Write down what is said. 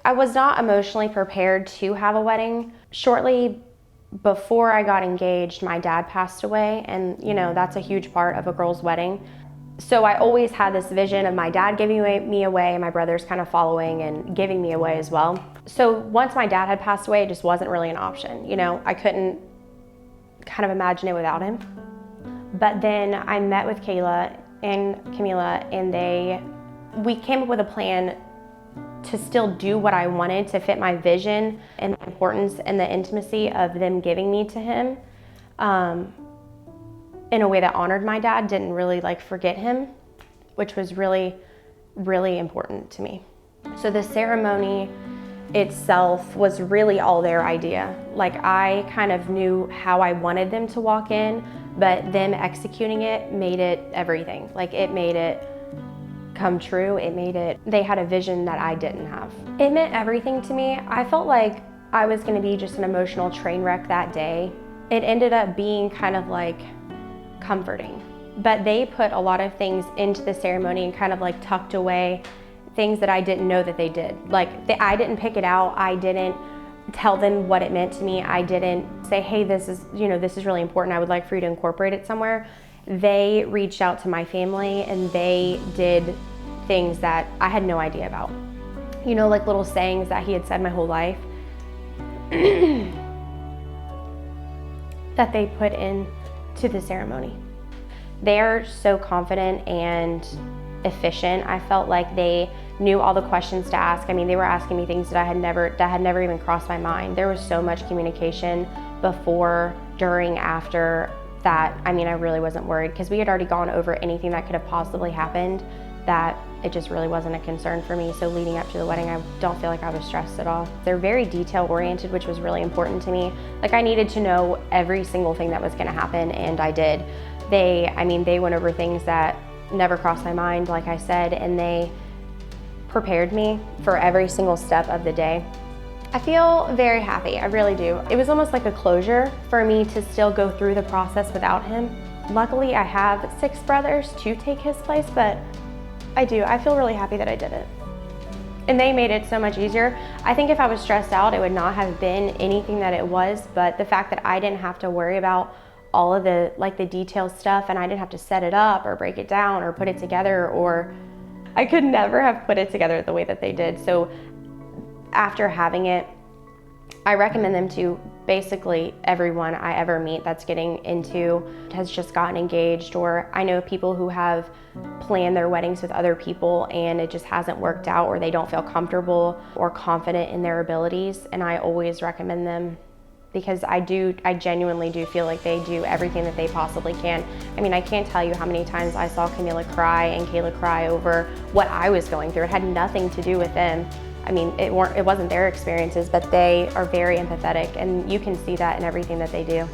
I was not emotionally prepared to have a wedding. Shortly before I got engaged, my dad passed away, and that's a huge part of a girl's wedding. So I always had this vision of my dad giving me away and my brothers kind of following and giving me away as well. So once my dad had passed away, it just wasn't really an option. I couldn't kind of imagine it without him. But then I met with Kayla and Camila, and we came up with a plan to still do what I wanted to fit my vision and the importance and the intimacy of them giving me to him in a way that honored my dad, didn't really forget him, which was really, really important to me. So the ceremony itself was really all their idea. I kind of knew how I wanted them to walk in, but them executing it made it everything. It made it come true. They had a vision that I didn't have. It meant everything to me. I felt like I was gonna be just an emotional train wreck that day. It ended up being kind of comforting. But they put a lot of things into the ceremony and kind of tucked away things that I didn't know that they did. I didn't pick it out. I didn't tell them what it meant to me. I didn't say, hey, this is really important. I would like for you to incorporate it somewhere. They reached out to my family and they did things that I had no idea about. Little sayings that he had said my whole life that they put into the ceremony. They are so confident and efficient. I felt like they knew all the questions to ask. They were asking me things that had never even crossed my mind. There was so much communication before, during, after that. I really wasn't worried because we had already gone over anything that could have possibly happened, that it just really wasn't a concern for me. So leading up to the wedding, I don't feel like I was stressed at all. They're very detail oriented, which was really important to me. I needed to know every single thing that was gonna happen, and I did. They went over things that never crossed my mind, like I said, and they prepared me for every single step of the day. I feel very happy, I really do. It was almost like a closure for me to still go through the process without him. Luckily, I have 6 brothers to take his place, but I feel really happy that I did it. And they made it so much easier. I think if I was stressed out, it would not have been anything that it was, but the fact that I didn't have to worry about all of the detailed stuff, and I didn't have to set it up or break it down or put it together, or I could never have put it together the way that they did. So after having it, I recommend them to basically everyone I ever meet that's getting into, has just gotten engaged, or I know people who have planned their weddings with other people and it just hasn't worked out, or they don't feel comfortable or confident in their abilities, and I always recommend them because I genuinely do feel like they do everything that they possibly can. I can't tell you how many times I saw Camila cry and Kayla cry over what I was going through. It had nothing to do with them. It wasn't their experiences, but they are very empathetic, and you can see that in everything that they do.